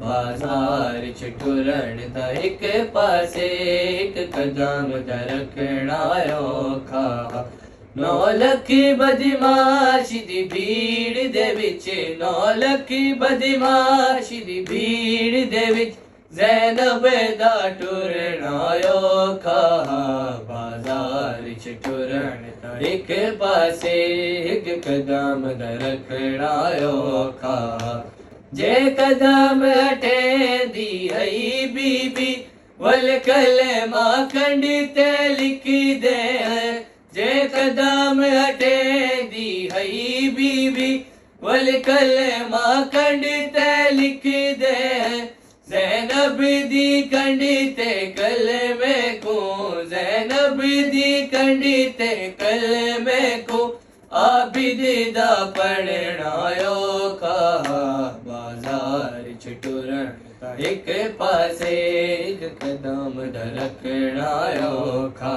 बाजार च टुरण ता एक पासे एक कदम रखना औखा 9 ਲੱਖ ਬਦਮਾਸ਼ ਦੀ ਭੀੜ ਦੇ ਵਿੱਚ 9 ਲੱਖ ਬਦਮਾਸ਼ ਦੀ ਭੀੜ ਦੇ ਵਿੱਚ ਜ਼ੈਨਬ ਦਾ ਟੁਰਨਾ ਔਖਾ ਬਾਜ਼ਾਰ ਚ ਟੁਰਨ ਤਾਂ ਇੱਕ ਪਾਸੇ ਇੱਕ ਕਦਮ ਰੱਖਣਾ ਔਖਾ जे कदम हटे दी हई बीबी वल कलमा खंडित लिख दे जे कदम हटे दी हई बीबी वल कलमा खंडित लिख दे ज़ैनब दी खंडित कलमे को ज़ैनब दी खंडित कलमे को आबिद दा पढ़ना औखा बाजार च टुरण एक पासे एक कदम रखना औखा।